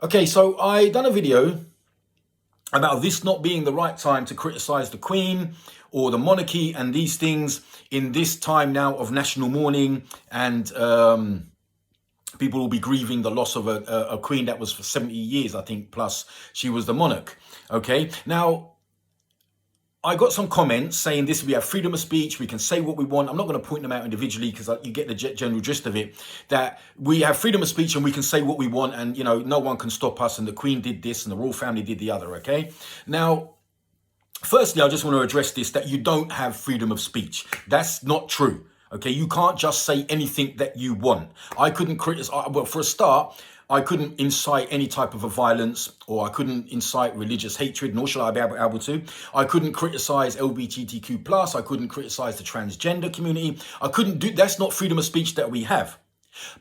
Okay, so I done a video about this not being the right time to criticize the Queen or the monarchy and these things in this time now of national mourning, and people will be grieving the loss of a queen that was for 70 years, I think, plus she was the monarch. Okay, now I got some comments saying this, we have freedom of speech, we can say what we want. I'm not going to point them out individually because you get the general gist of it, that we have freedom of speech and we can say what we want, and, you know, no one can stop us, and the Queen did this and the royal family did the other, okay? Now, firstly, I just want to address this, that you don't have freedom of speech. That's not true, okay? You can't just say anything that you want. I couldn't criticize, well, for a start, I couldn't incite any type of a violence, or I couldn't incite religious hatred, nor shall I be able to. I couldn't criticize LGBTQ+, I couldn't criticize the transgender community. I couldn't do, that's not freedom of speech that we have.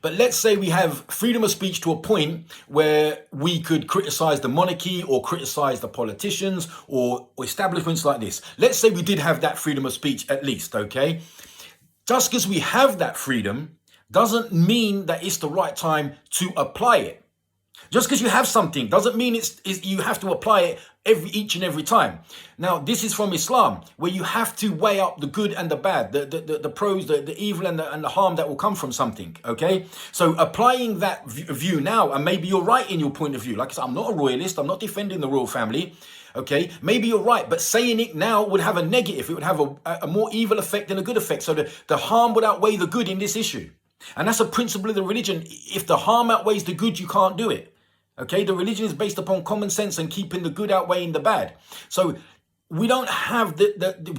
But let's say we have freedom of speech to a point where we could criticize the monarchy or criticize the politicians or establishments like this. Let's say we did have that freedom of speech at least, okay? Just because we have that freedom doesn't mean that it's the right time to apply it. Just because you have something doesn't mean you have to apply it each and every time. Now, this is from Islam, where you have to weigh up the good and the bad, the pros, the evil and the harm that will come from something, okay? So applying that view now, and maybe you're right in your point of view. Like I said, I'm not a royalist, I'm not defending the royal family, okay? Maybe you're right, but saying it now would have a negative. It would have a more evil effect than a good effect. So the harm would outweigh the good in this issue. And that's a principle of the religion. If the harm outweighs the good, you can't do it. Okay, the religion is based upon common sense and keeping the good outweighing the bad. So we don't have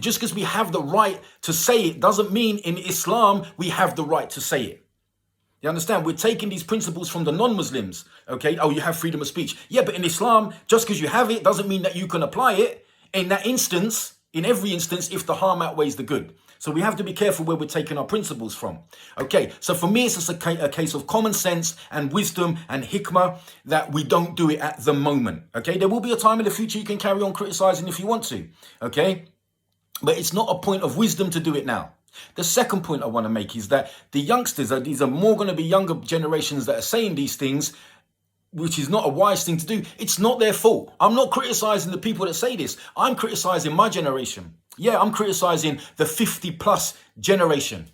just because we have the right to say it doesn't mean in Islam we have the right to say it. You understand? We're taking these principles from the non-Muslims. Okay, oh, you have freedom of speech. Yeah, but in Islam, just because you have it doesn't mean that you can apply it in that instance, in every instance, if the harm outweighs the good. So we have to be careful where we're taking our principles from. Okay, so for me, it's just a case of common sense and wisdom and hikmah that we don't do it at the moment. Okay, there will be a time in the future you can carry on criticizing if you want to. Okay, but it's not a point of wisdom to do it now. The second point I want to make is that the youngsters, these are more going to be younger generations that are saying these things, which is not a wise thing to do. It's not their fault. I'm not criticizing the people that say this. I'm criticizing my generation. Yeah, I'm criticizing the 50+ generation,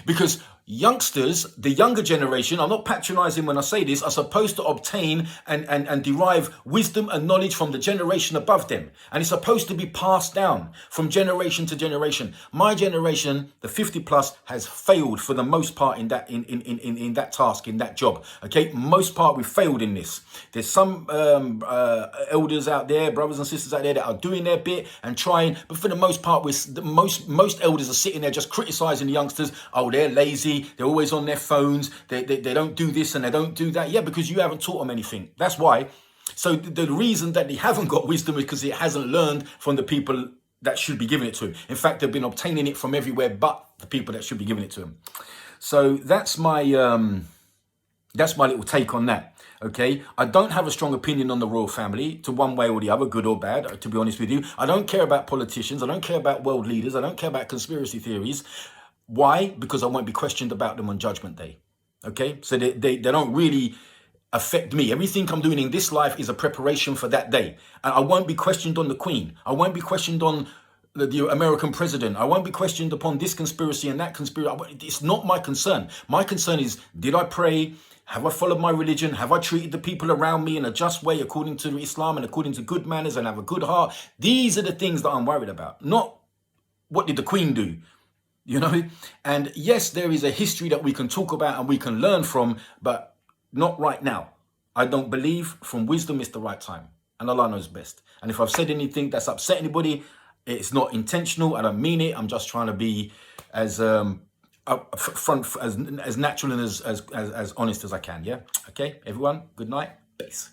because youngsters, the younger generation, I'm not patronizing when I say this, are supposed to obtain and derive wisdom and knowledge from the generation above them. And it's supposed to be passed down from generation to generation. My generation, the 50+, has failed for the most part in that in that task, in that job. Okay, most part we failed in this. There's some elders out there, brothers and sisters out there that are doing their bit and trying, but for the most part, most elders are sitting there just criticizing the youngsters. Oh, they're lazy. They're always on their phones. They don't do this and they don't do that. Yeah, because you haven't taught them anything. That's why. So the reason that they haven't got wisdom is because it hasn't learned from the people that should be giving it to him. In fact, they've been obtaining it from everywhere but the people that should be giving it to him. So that's my little take on that. Okay, I don't have a strong opinion on the royal family to one way or the other, good or bad, to be honest with you. I don't care about politicians. I don't care about world leaders. I don't care about conspiracy theories. Why? Because I won't be questioned about them on Judgment Day. Okay, so they don't really affect me. Everything I'm doing in this life is a preparation for that day. And I won't be questioned on the Queen. I won't be questioned on the American president. I won't be questioned upon this conspiracy and that conspiracy. It's not my concern. My concern is, did I pray? Have I followed my religion? Have I treated the people around me in a just way according to Islam and according to good manners and have a good heart? These are the things that I'm worried about. Not what did the Queen do? You know, and yes, there is a history that we can talk about and we can learn from, but not right now. I don't believe from wisdom it's the right time, and Allah knows best. And if I've said anything that's upset anybody, it's not intentional. I don't mean it. I'm just trying to be as upfront, as natural and as honest as I can. Yeah. Okay, everyone. Good night. Peace.